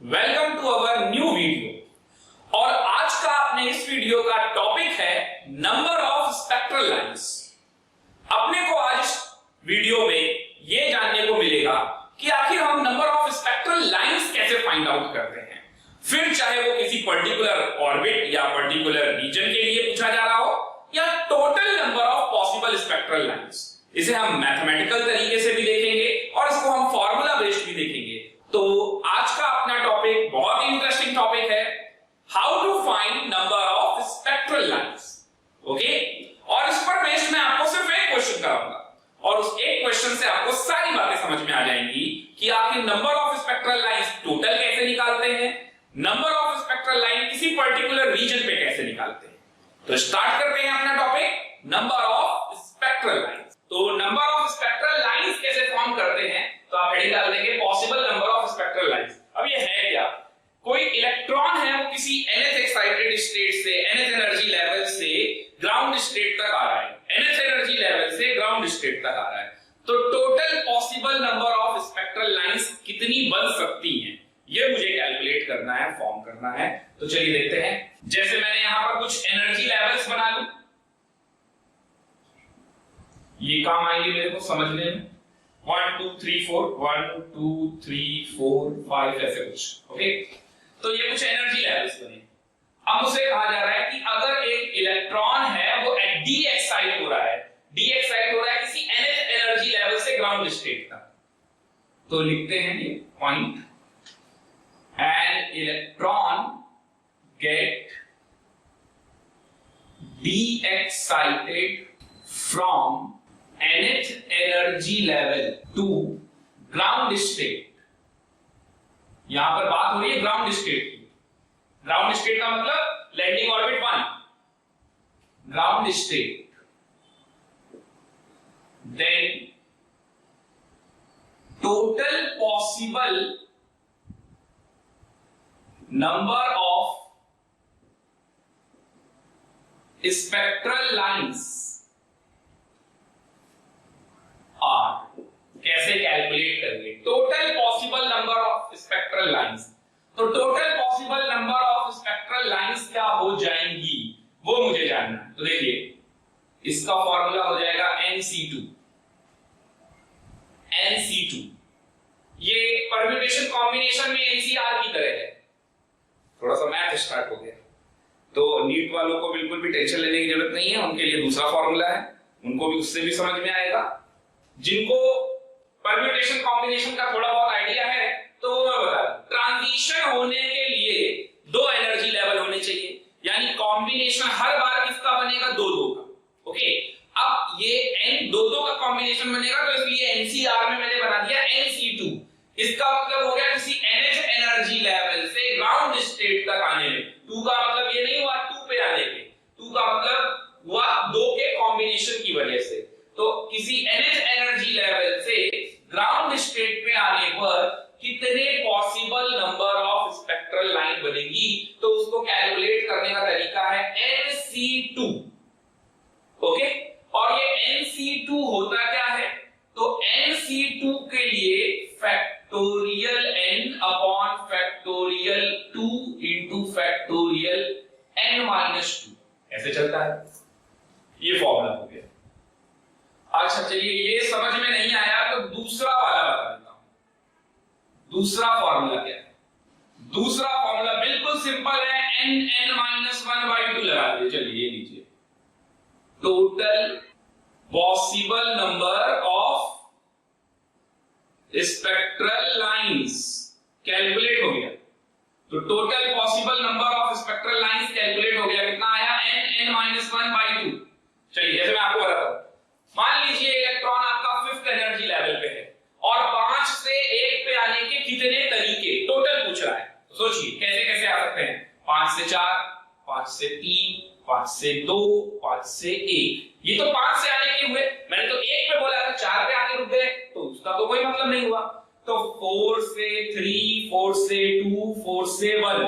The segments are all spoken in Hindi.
Welcome to our new video. और आज का अपने इस वीडियो का टॉपिक है नंबर ऑफ स्पेक्ट्रल लाइंस। अपने को आज वीडियो में यह जानने को मिलेगा कि आखिर हम नंबर ऑफ स्पेक्ट्रल लाइंस कैसे फाइंड आउट करते हैं, फिर चाहे वो किसी पर्टिकुलर ऑर्बिट या पर्टिकुलर रीजन के लिए पूछा जा रहा हो या total number of possible spectral lines. इसे हम मैथमेटिकल तरीके से भी देखेंगे और इसको हम फॉर्मूला बेस्ड भी देखेंगे। तो आज का अपना टॉपिक बहुत इंटरेस्टिंग टॉपिक है, how to find number of spectral lines. Okay, और इस पर बेस्ड मैं आपको सिर्फ एक क्वेश्चन कराऊंगा और उस एक क्वेश्चन से आपको सारी बातें समझ में आ जाएंगी कि आखिर number of spectral lines total कैसे निकालते हैं, नंबर ऑफ स्पेक्ट्रल लाइन किसी पर्टिकुलर रीजन पे कैसे निकालते हैं। तो स्टार्ट करते हैं अपना topic number of spectral lines. तो नंबर ऑफ स्पेक्ट्रल लाइंस कैसे फॉर्म करते हैं, तो आप हेडिंग डाल देंगे possible number of spectral lines. अब ये है क्या, कोई इलेक्ट्रॉन है वो किसी nth एक्साइटेड स्टेट से nth एनर्जी लेवल से ग्राउंड स्टेट तक आ रहा है, nth एनर्जी लेवल से ग्राउंड स्टेट तक आ रहा है। तो total possible number of spectral lines कितनी बन सकती हैं, ये मुझे कैलकुलेट करना है, फॉर्म करना है। तो चलिए देखते हैं। जैसे मैंने यहां पर कुछ एनर्जी लेवल्स बना लूं, ये काम आएंगे मेरे को समझने में। 1 2 3 4 1 2 3 4 5 ऐसे कुछ। ओके, तो ये कुछ एनर्जी लेवल्स बने। अब उसे कहा जा रहा है कि अगर एक इलेक्ट्रॉन है वो डी एक्साइट हो रहा है, डी एक्साइट हो रहा है किसी nth एनर्जी लेवल से ग्राउंड स्टेट तक, तो लिखते हैं ये point, an electron get de-excited from nth energy level to ground state। यहां पर बात हो रही है ग्राउंड स्टेट की। ग्राउंड स्टेट का मतलब landing orbit 1, ground state, then total possible number of spectral lines are, कैसे कैलकुलेट करेंगे total possible number of spectral lines. तो total possible number of spectral lines क्या हो जाएंगी वो मुझे जानना है। तो देखिए इसका फॉर्मूला हो जाएगा NC2। NC2 ये परम्यूटेशन कॉम्बिनेशन में NCR की तरह है। थोड़ा सा मैथ स्टार्ट हो गया, तो नीट वालों को बिल्कुल भी टेंशन लेने की जरूरत नहीं है, उनके लिए दूसरा फॉर्मूला है, उनको भी उससे भी समझ में आएगा। जिनको परम्यूटेशन कॉम्बिनेशन का थोड़ा बहुत आइडिया है तो वो मैं बता दूं, ट्रांजिशन होने के लिए दो एनर्जी लेवल होने चाहिए, यानी कॉम्बिनेशन हर बार किसका बनेगा, दो दो का। ओके, अब ये n दो दो का कॉम्बिनेशन बनेगा, तो इसलिए NCR में मैंने बना दिया NC2। इसका मतलब हो गया किसी nth एनर्जी लेवल से ग्राउंड स्टेट तक आने में। 2 का मतलब ये नहीं हुआ 2 पे आने के, 2 का मतलब हुआ 2 के कॉम्बिनेशन की वजह से। तो किसी nth एनर्जी लेवल से ग्राउंड स्टेट पे आने पर कितने possible number of spectral line बनेगी, तो उसको कैलकुलेट करने का तरीका है NC2। ओके, और ये NC2 होता क्या है, तो NC2 के लिए factorial n upon factorial 2 into factorial n-2 ऐसे चलता है। ये फॉर्मूला हो गया। अच्छा चलिए, ये समझ में नहीं आया तो दूसरा वाला बता देता हूं। दूसरा फॉर्मूला क्या है, दूसरा फॉर्मूला बिल्कुल सिंपल है, n-1/2 लगा दीजिए। चलिए ये लीजिए, total possible number of spectral lines calculate हो गया। तो total possible number of spectral lines calculate हो गया, कितना आया, n-1/2। चलिए जैसे मैं आपको बताता हूं, मान लीजिए इलेक्ट्रॉन आपका 5th एनर्जी लेवल पे है और 5 से 1 पे आने के कितने तरीके टोटल पूछ रहा है। तो सोचिए कैसे कैसे आ सकते हैं, 5 से 4, 5 से 3, 5 से 2, 5 से 1। ये तो 5 से आने के हुए, मैंने तो 1 पे बोला था, 4 पे आके रुक गए तो उसका तो कोई मतलब नहीं हुआ। तो 4 से 3, 4 से 2, 4 से 1,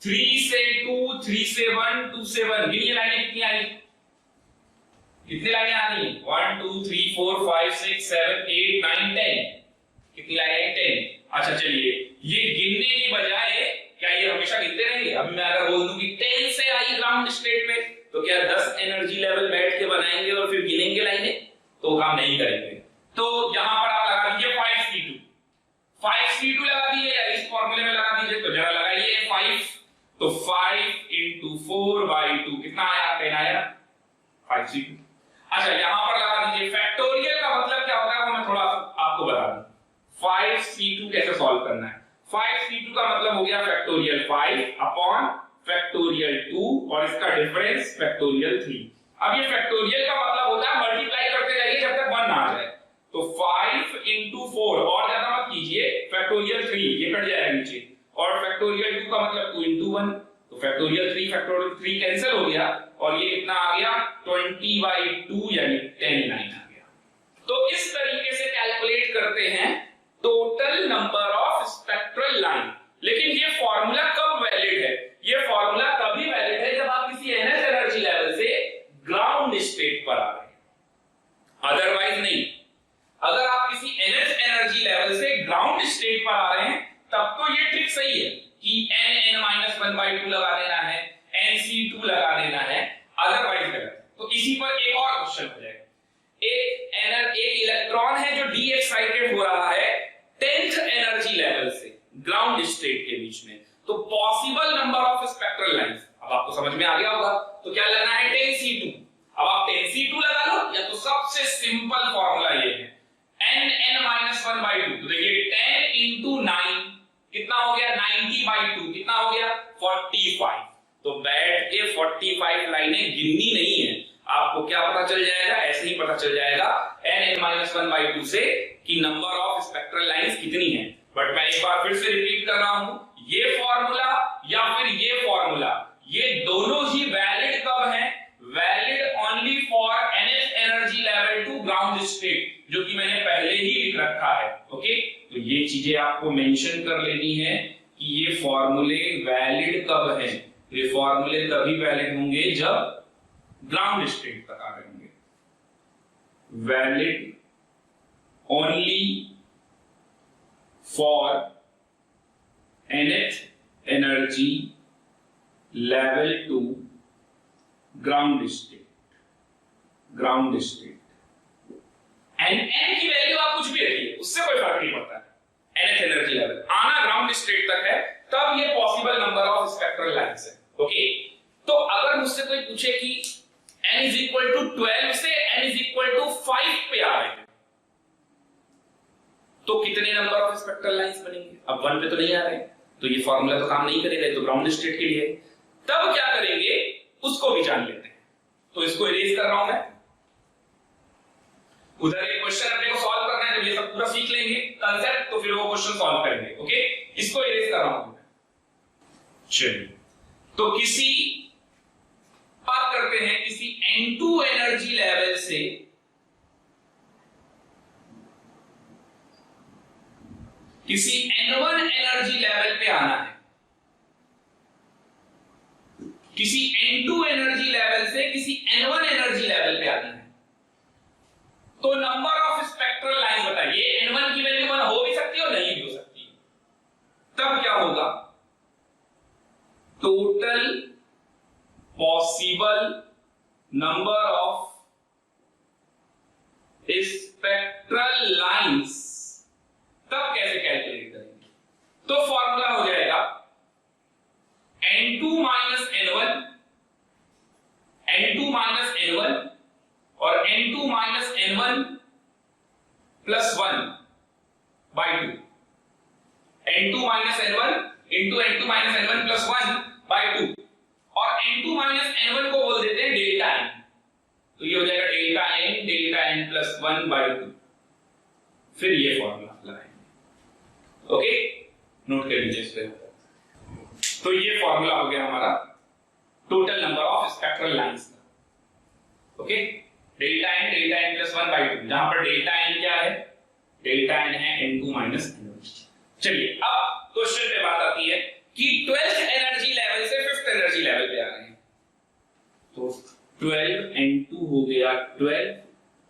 3 से 2, 3 से 1, 2 से 1। गिनिए लाइनें कितनी आई, कितनी लाइनें आ रही हैं, 1 2 3 4 5 6 7 8 9 10। कितनी लाइनें, 10। अच्छा चलिए, ये गिनने की बजाय बनाएंगे और फिर गिनेंगे लाइनें तो काम नहीं करेंगे। तो यहां पर आप लगा दीजिए 5c2, 5c2 लगा दिए या इस फॉर्मूले में लगा दीजिए। तो जरा लगाइए 5, तो 5 into 4/2 कितना आया? 10 आया 5c2। अच्छा यहां पर लगा दीजिए फैक्टोरियल का मतलब क्या होता है वो मैं थोड़ा आपको बता दूं। 5c2 कैसे सॉल्व करना है? 5c2 का मतलब हो गया फैक्टोरियल 5 अपॉन फैक्टोरियल 2 और इसका डिफरेंस फैक्टोरियल 3। अब ये फैक्टोरियल का मतलब होता है मल्टीप्लाई करते जाइए जब तक 1 ना आ जाए। तो 5 into 4 और ज्यादा मत कीजिए, फैक्टोरियल 3 ये कट जाएगा नीचे, और फैक्टोरियल 2 का मतलब 2 into 1, तो फैक्टोरियल 3 फैक्टोरियल 3 कैंसिल हो गया और ये कितना आ गया 20/2 यानी 10/9 आ गया। तो इस तरीके से कैलकुलेट करते हैं total number of spectral line. लेकिन ये फॉर्मूला कब वैलिड है? ये फॉर्मूला तभी वैलिड है जब आप किसी एनएच एनर्जी लेवल से ग्राउंड स्टेट पर आ रहे हैं, अदरवाइज नहीं। अगर आप किसी एनएच एनर्जी लेवल से ग्राउंड स्टेट पर आ रहे हैं तब तो ये ट्रिक सही है कि n-1/2 लगा देना है, nc2 लगा देना है, अदरवाइज गलत। तो इसी पर एक और क्वेश्चन हो जाएगा। एक इलेक्ट्रॉन है जो डी एक्साइटेड हो रहा है 10th एनर्जी लेवल से ग्राउंड स्टेट के बीच में, तो possible number of spectral lines अब आपको समझ में आ गया होगा। तो क्या लगना है 10c2। अब आप 10c2 लगा लो या तो सबसे सिंपल फॉर्मूला ये है n-1/2। तो देखिए 10 into 9 कितना हो गया 90/2 कितना हो गया 45। तो बैठ के 45 लाइनें गिननी नहीं है, आपको क्या पता चल जाएगा? ऐसे ही पता चल जाएगा n-1/2 से कि नंबर ऑफ स्पेक्ट्रल लाइंस कितनी है। बट मैं एक बार फिर से रिपीट कर रहा हूं, ये फॉर्मूला या फिर ये फॉर्मूला ये दोनों ही वैलिड कब है? Valid only for nth energy level to ground state, जो कि मैंने पहले ही लिख रखा है। ओके, तो ये चीजें आपको मेंशन कर लेनी है कि ये फॉर्मूले वैलिड कब है। ये फॉर्मूले तभी वैलिड होंगे जब ग्राउंड स्टेट तक आ रहे होंगे। Valid only for nth energy level to ground state. Ground state N की वैल्यू आप कुछ भी रखिए, उससे कोई फर्क नहीं पड़ता है। एनएच एनर्जी लेवल आना ग्राउंड स्टेट तक है तब ये possible number of spectral lines है। ओके, तो अगर मुझसे कोई पूछे कि n is equal to 12 से n is equal to 5 पे आ रहे हैं तो कितने नंबर ऑफ स्पेक्ट्रल लाइंस बनेंगे? अब 1 पे तो नहीं आ रहे, तो ये फॉर्मूला तो काम नहीं करेगा, तो ग्राउंड स्टेट के लिए। तब क्या करेंगे उसको भी जान लेते हैं। तो इसको इरेज कर रहा हूं मैं। उधर एक क्वेश्चन अपने को सॉल्व करना है, जब ये सब पूरा सीख लेंगे कांसेप्ट तो फिर वो क्वेश्चन सॉल्व करेंगे। ओके, इसको इरेज कर रहा हूं मैं। चलिए, तो किसी बात करते हैं किसी n2 एनर्जी लेवल से किसी n1 एनर्जी लेवल पे आना है। किसी n2 एनर्जी लेवल से किसी n1 एनर्जी लेवल पे आना है, तो नंबर ऑफ स्पेक्ट्रल लाइन बताइए। n1 की वैल्यू 1 हो भी सकती है और नहीं भी हो सकती है। तब क्या होगा? Total possible number of spectral lines. तब कैसे कैलकुलेट करेंगे? तो फॉर्मूला हो जाएगा n2 minus n1, n2 minus n1 और n2 minus n1 plus 1/2। n2 minus n1 into n2 minus n1 plus 1/2 और n2 माइनस n1 को बोल देते हैं डेल्टा n। तो ये हो जाएगा डेल्टा n प्लस 1/2। फिर ये फॉर्मूला लगाएंगे। ओके, नोट कर लीजिए इस पे। तो ये फॉर्मूला हो गया हमारा total number of spectral lines का। ओके, डेल्टा n प्लस 1/2, जहां पर डेल्टा n क्या है? डेल्टा n है n2 माइनस n1। चलिए, अब क्वेश्चन पे बात आती है कि 12th एनर्जी लेवल से 5th एनर्जी लेवल पे आ रहे हैं। तो 12 n2 हो गया 12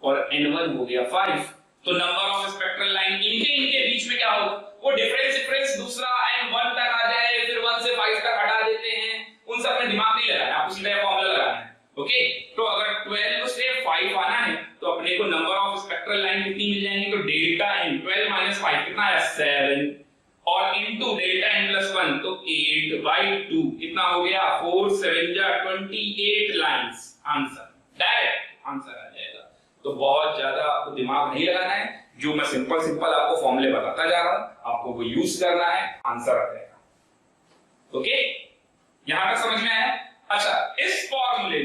और n1 हो गया 5। तो नंबर ऑफ स्पेक्ट्रल लाइन इनके बीच में क्या होगा? वो डिफरेंस दूसरा n1 तक आ जाए, फिर 1 से 5 तक हटा देते हैं। उन सब में दिमाग नहीं लगाना, आपको सीधा फॉर्मूला लगाना है। ओके, तो अगर 12 से 5 और इनटू डेल्टा n प्लस 1 तो 8/2 कितना हो गया 4 7 जा 28 लाइंस। आंसर डायरेक्ट आंसर आ जाएगा। तो बहुत ज्यादा आपको दिमाग नहीं लगाना है, जो मैं सिंपल आपको फॉर्मूले बताता जा रहा हूं आपको वो यूज करना है, आंसर आ जाएगा। ओके, यहां तक समझ में आया? अच्छा, इस फॉर्मूले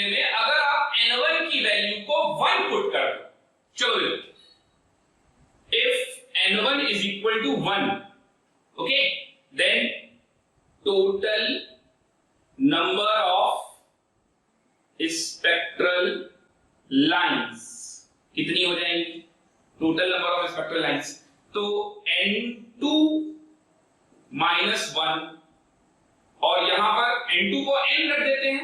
में अगर आप n1 की वैल्यू को 1 पुट कर दो, चलो देखो, if n1 is equal to 1, okay, then total number of spectral lines कितनी हो जाएंगी? Total number of spectral lines तो n2 - 1 और यहां पर n2 को n रख देते हैं,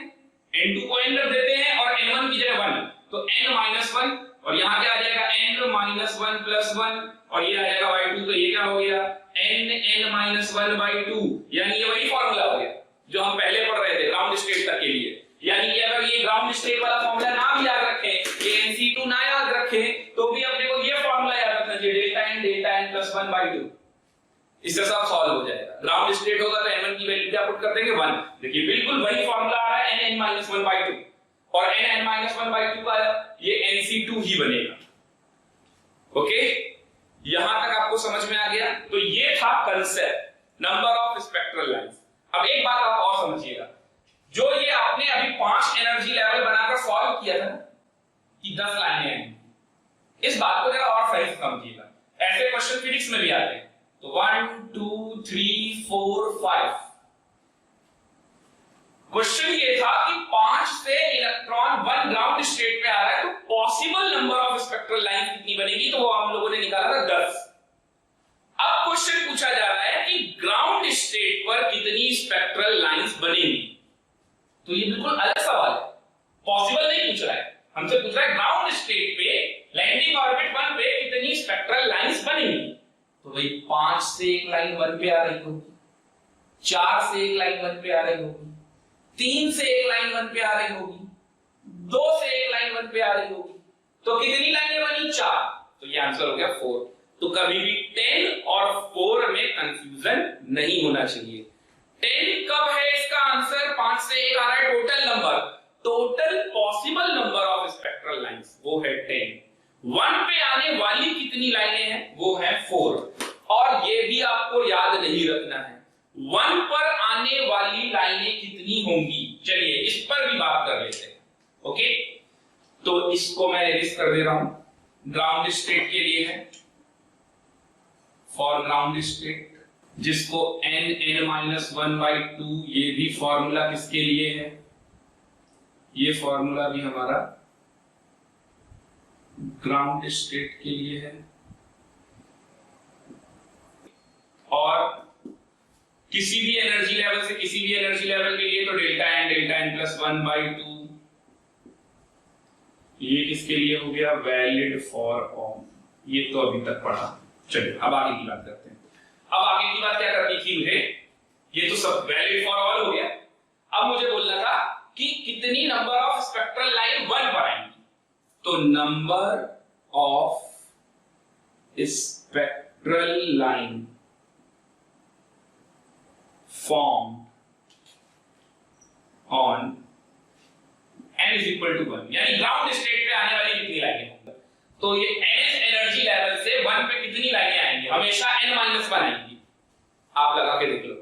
और n1 की जगह 1 तो n - 1 और यहां क्या आ जाएगा n - 1 + 1 और ये आ जाएगा y2। तो ये क्या हो गया n - 1/2, यानी ये वही फॉर्मूला हो गया जो हम पहले पढ़ रहे थे ग्राउंड स्टेट तक के लिए। यानी कि अगर ये ग्राउंड स्टेट वाला फॉर्मूला ना भी याद रखें, ये NC2 ना याद रखें, तो भी अपने को ये फॉर्मूला याद रखना चाहिए डेल्टा n + 1/2। इससे सब सॉल्व हो जाएगा। ग्राउंड स्टेट होगा तो n1 की वैल्यू क्या पुट कर देंगे 1। देखिए बिल्कुल वही फॉर्मूला आ रहा है n - 1/2 और n - 1/2 का ये NC2 ही बनेगा। ओके, यहां तक आपको समझ में आ गया? तो ये था concept number of spectral lines. अब एक बात आप और समझिएगा, जो ये आपने अभी 5 एनर्जी लेवल बनाकर सॉल्व किया था ना कि 10 लाइनें आएंगी, इस बात को जरा और सही से समझिएगा। ऐसे क्वेश्चन फिजिक्स में भी आते हैं। तो 1 2 3 4 5 क्वेश्चन ये था कि 5 से इलेक्ट्रॉन 1 ग्राउंड स्टेट पे आ रहा है, तो possible number of spectral line कितनी बनेगी? तो वो हम लोगों ने निकाला था 10। अब क्वेश्चन पूछा जा रहा है कि ग्राउंड स्टेट पर कितनी स्पेक्ट्रल लाइंस बनेंगी। तो ये बिल्कुल अलग सवाल है, पॉसिबल नहीं पूछ रहा है, हमसे पूछ रहा है ग्राउंड स्टेट पे लैंडिंग ऑर्बिट 1 पे कितनी स्पेक्ट्रल लाइंस बनेंगी। तो भाई 5 से एक लाइन 1 पे आ रही होगी, 4 से एक लाइन 1 पे आ रही होगी, 3 से एक लाइन 1 पे आ रही होगी, 2 से एक लाइन 1 पे आ रही होगी। तो कितनी लाइनें बनी? 4। तो ये आंसर हो गया 4। तो कभी भी 10 और 4 में कंफ्यूजन नहीं होना चाहिए। 10 कब है इसका आंसर? 5 से एक आ रहा है total number, total possible number of spectral lines वो है 10। 1 पे आने वाली कितनी लाइनें हैं? वो है 4। और ये भी आपको याद नहीं रखना है 1 पर आने वाली लाइनें कितनी होंगी। चलिए इस पर भी बात कर लेते हैं। ओके, तो इसको मैं एरिस कर दे रहा हूं, ग्राउंड स्टेट के लिए है, फॉर ग्राउंड स्टेट, जिसको n-1/2, ये भी फॉर्मूला किसके लिए है? ये फॉर्मूला भी हमारा ग्राउंड स्टेट के लिए है। और किसी भी एनर्जी लेवल से किसी भी एनर्जी लेवल के लिए तो डेल्टा n + 1/2, ये किसके लिए हो गया? Valid for all. ये तो अभी तक पढ़ा। चलिए अब आगे की बात करते हैं। अब आगे की बात क्या करनी थी मुझे? ये तो सब वैलिड फॉर ऑल हो गया। अब मुझे बोलना था कि कितनी नंबर ऑफ स्पेक्ट्रल लाइन 1 पर आएंगी। तो number of spectral line form on n = 1, यानी ग्राउंड स्टेट पे आने वाली कितनी लाइनें होंगी। तो ये nth एनर्जी लेवल से 1 पे कितनी लाइनें आएंगी? हमेशा n-1 आएंगी। आप लगा के देख लो,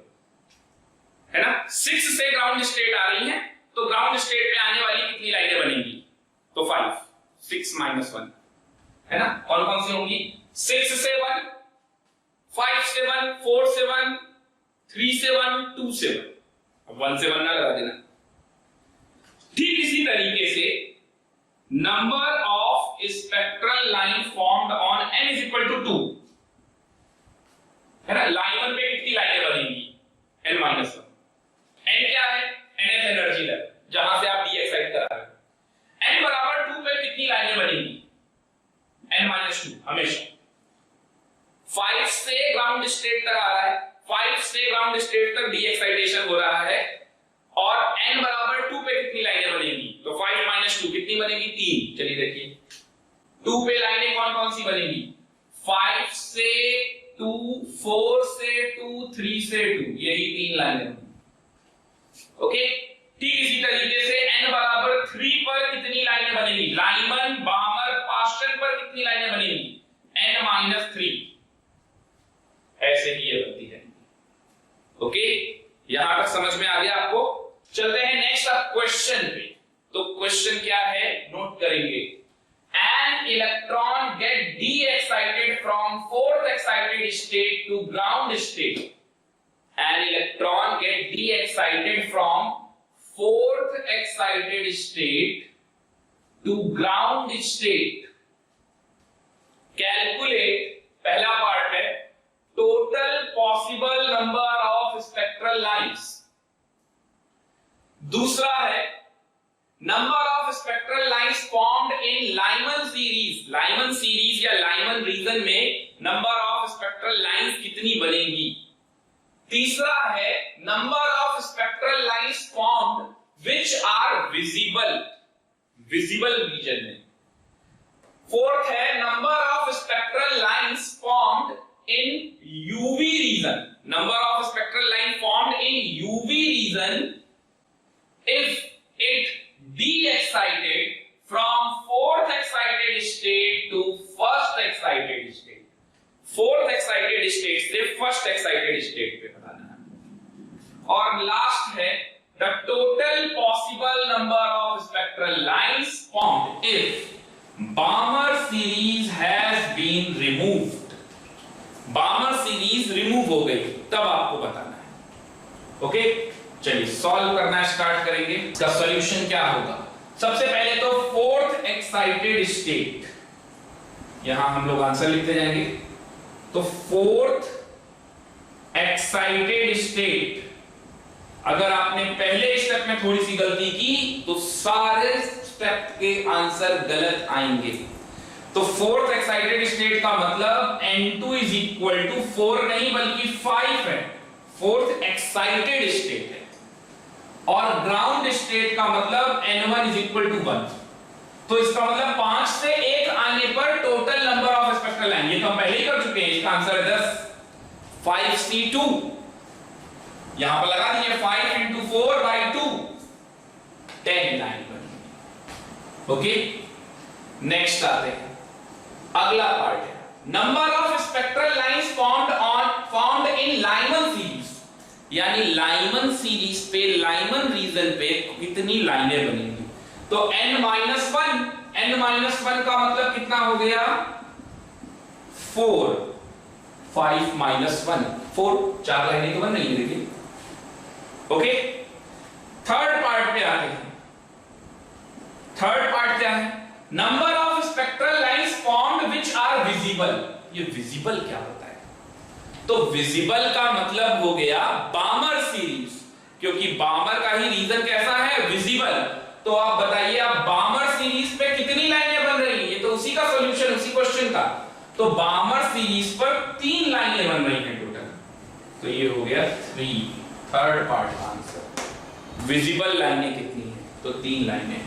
है ना। 6 से ग्राउंड स्टेट आ रही है, तो ग्राउंड स्टेट पे आने वाली कितनी लाइनें बनेंगी? तो 5, 6 - 1, है ना। कौन कौन सी होंगी? 6 से 1, 5 से 1, 4 से 1, 3 से 1, 2 से 1। अब 1 से 1 ना लगा देना। ठीक इसी तरीके से number of spectral line formed on n = 2, है ना। लाइन 1 पे कितनी लाइनें बनेंगी? n-1। n क्या है? nth एनर्जी लेवल, जहां से आप d एक्साइट करा रहे हो। n = 2 पे कितनी लाइनें बनेंगी? n-2 हमेशा। 5 से ग्राउंड स्टेट तक आ रहा है, 5 से ग्राउंड स्टेट तक डी एक्साइटेशन हो रहा है, और n = 2 पे कितनी लाइनें बनेंगी? तो 5 - 2 कितनी बनेगी? 3। चलिए देखिए 2 पे लाइनें कौन कौन सी बनेगी? 5 से 2, 4 से 2, 3 से 2, यही 3 लाइनें। ओके, ठीक इसी तरीके से n बराबर 3 पर कितनी लाइनें बनेगी? लाइमन, बामर, पास्टन पर कितनी लाइनें बनेगी? n-3। ऐसे ही ये बनती है। ओके, यहां तक समझ में आ गया आपको? चलते हैं नेक्स्ट अब क्वेश्चन पे। तो क्वेश्चन क्या है, नोट करेंगे। An electron get de-excited from 4th excited state to ground state. An electron get de-excited from 4th excited state to ground state. Calculate, पहला पार्ट है total possible number of spectral lines. दूसरा है number of spectral lines formed in Lyman series. Lyman series या Lyman region में number of spectral lines कितनी बनेगी? तीसरा है number of spectral lines formed which are visible region में। फोर्थ है number of spectral lines formed in UV region. Number of spectral lines formed in UV region if it de-excited from 4th excited state to 1st excited state. 4th excited state से 1st excited state पे बताना है। और लास्ट है the total possible number of spectral lines formed if Balmer series has been removed. Balmer series remove हो गई, तब आपको बताना है। ओके, चलिए सॉल्व करना स्टार्ट करेंगे। इसका सॉल्यूशन क्या होगा? सबसे पहले तो 4th एक्साइटेड स्टेट, यहां हम लोग आंसर लिखते जाएंगे। तो 4th एक्साइटेड स्टेट, अगर आपने पहले स्टेप में थोड़ी सी गलती की तो सारे स्टेप के आंसर गलत आएंगे। तो 4th एक्साइटेड स्टेट का मतलब n2 इज इक्वल टू 4 नहीं बल्कि 5 है। 4th एक्साइटेड स्टेट है। और ग्राउंड स्टेट का मतलब n1 इज इक्वल टू 1। तो इसका मतलब 5 से 1 आने पर total number of spectral line, ये तो हम पहले ही कर चुके हैं, इसका आंसर है 10। 5c2 यहां पर लगा दिए, 5 into 4 by 2, 10 लाइन बनी। ओके, नेक्स्ट आते हैं, अगला पार्ट है number of spectral lines found in Lyman series. यानी लाइमन सीरीज पे, लाइमन रीजन पे कितनी लाइनें बनेंगी? तो n-1, n-1 का मतलब कितना हो गया? 4, 5 minus 1, 4, 4 लाइनें तो बन रही है। देखिए, ओके, थर्ड पार्ट पे आते हैं। थर्ड पार्ट क्या है? Number of spectral lines formed which are visible. ये विजिबल क्या होता है? तो विजिबल का मतलब हो गया बामर सीरीज, क्योंकि बामर का ही रीजन कैसा है? विजिबल। तो आप बताइए, आप बामर सीरीज पे कितनी लाइनें बन रही हैं? ये तो उसी का सॉल्यूशन, उसी क्वेश्चन का। तो बामर सीरीज पर 3 लाइनें बन रही हैं टोटल। तो ये हो गया 3, थर्ड पार्ट का आंसर। विजिबल लाइनें कितनी है? तो 3 लाइनें।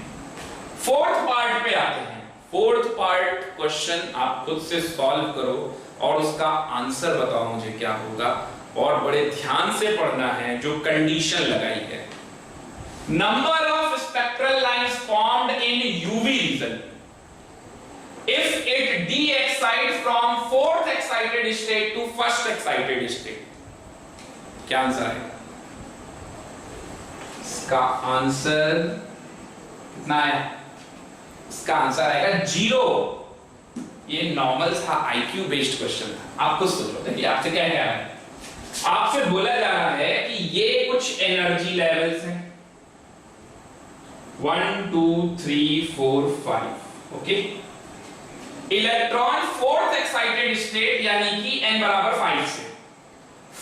फोर्थ पार्ट पे आते हैं। फोर्थ पार्ट क्वेश्चन आप खुद से सॉल्व करो और उसका आंसर बताओ मुझे क्या होगा, और बड़े ध्यान से पढ़ना है जो कंडीशन लगाई है। Number of spectral lines formed in UV region if it de-excite from 4th excited state to 1st excited state। क्या आंसर है इसका? आंसर कितना है इसका? आंसर आएगा 0। ये नॉर्मल था, आईक्यू बेस्ड क्वेश्चन था। आप खुद सोचो, देखिए आपसे क्या कह रहा है? आपसे बोला जा रहा है कि ये कुछ एनर्जी लेवल्स हैं, 1 2 3 4 5। Okay, electron 4th excited state यानी कि n बराबर 5 से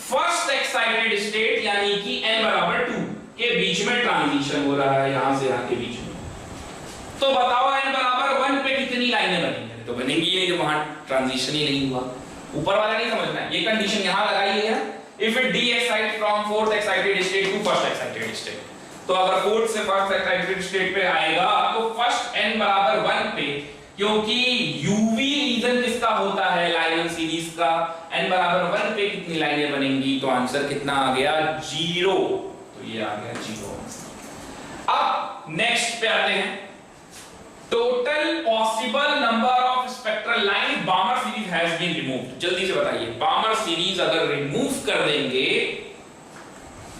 1st एक्साइटेड स्टेट यानी कि n बराबर 2 के बीच में ट्रांजिशन हो रहा है, यहां से यहां के बीच में। तो बताओ n बराबर 1 पे कितनी लाइनें बनेंगी? तो बनेंगी ये, वहां ट्रांजिशन ही नहीं हुआ। ऊपर वाला नहीं समझना है, ये कंडीशन यहां लगाई है। If it de-excite from 4th excited state to 1st excited state, तो अगर 4th से 1st एक्साइटेड स्टेट पे आएगा तो फर्स्ट n बराबर 1 पे क्योंकि यूवी रीजन किसका होता है, लाइन सीरीज का। n बराबर 1 पे कितनी लाइनें बनेंगी, तो आंसर कितना आ गया 0, तो ये आ गया 0। अब नेक्स्ट पे आते हैं, total possible number of spectral line Balmer series has been removed. जल्दी से बताइए, बामर सीरीज अगर रिमूव कर देंगे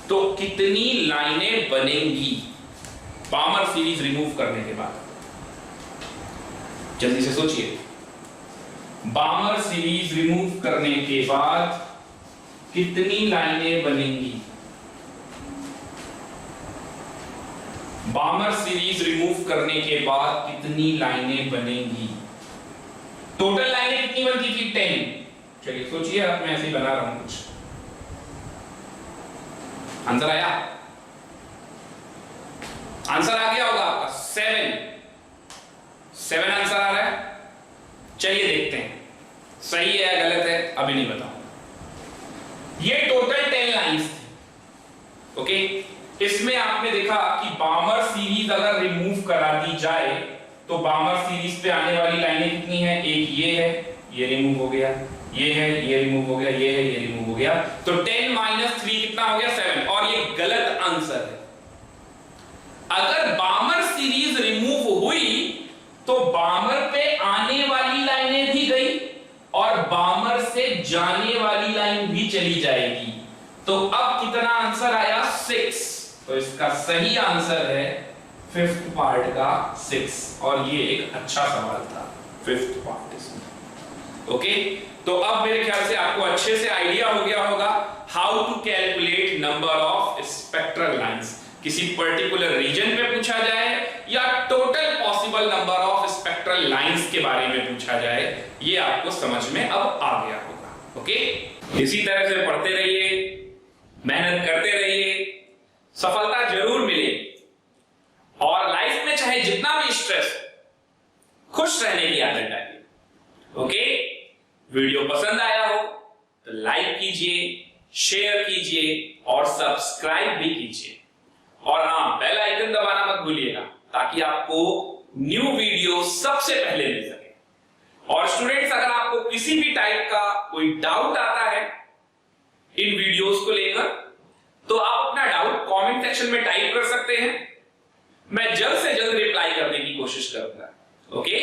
तो कितनी लाइनें बनेंगी बामर सीरीज रिमूव करने के बाद? जल्दी से सोचिए, बामर सीरीज रिमूव करने के बाद कितनी लाइनें बनेंगी? बामर सीरीज रिमूव करने के बाद कितनी लाइनें बनेंगी? टोटल लाइनें कितनी बनती थी? 10। चलिए सोचिए, आप मैं ऐसे ही बना रहा हूं कुछ। आंसर आया? आंसर आ गया होगा आपका 7 आंसर आ रहा है। चलिए देखते हैं सही है या गलत है, अभी नहीं बताऊं। ये टोटल 10 लाइंस थी, ओके। इसमें आपने देखा कि बामर सीरीज अगर रिमूव करा दी जाए तो बामर सीरीज पे आने वाली लाइनें कितनी हैं? एक ये है, ये रिमूव हो गया, ये है, ये रिमूव हो गया, ये है, ये रिमूव हो गया, तो 10 - 3 कितना हो गया? 7। और ये गलत आंसर है। अगर बामर सीरीज रिमूव हुई तो बामर पे आने वाली लाइनें भी गई और बामर से जाने वाली लाइन भी चली जाएगी। तो अब कितना आंसर आया? 6। तो इसका सही आंसर है 5th पार्ट का 6। और ये एक अच्छा सवाल था, 5th पार्ट इसमें, ओके। तो अब मेरे ख्याल से आपको अच्छे से आइडिया हो गया होगा how to calculate number of spectral lines. किसी पर्टिकुलर रीजन में पूछा जाए या total possible number of spectral lines के बारे में पूछा जाए, ये आपको समझ में अब आ गया होगा, ओके। इसी तरह से पढ़ते रहिए, मेहनत करते रहिए, सफलता जरूर मिलेगी। और लाइफ में चाहे जितना भी स्ट्रेस, खुश रहने की आदत डालिए, ओके। वीडियो पसंद आया हो तो लाइक कीजिए, शेयर कीजिए और सब्सक्राइब भी कीजिए। और हाँ, बेल आइकन दबाना मत भूलिएगा ताकि आपको न्यू वीडियो सबसे पहले मिल सके। और स्टूडेंट्स, अगर आपको किसी भी टाइप का कोई डाउट आता है इन वीडियोस को लेकर, तो आप अपना डाउट कमेंट सेक्शन में टाइप कर सकते हैं। मैं जल्द से जल्द रिप्लाई करने की कोशिश करूंगा, ओके।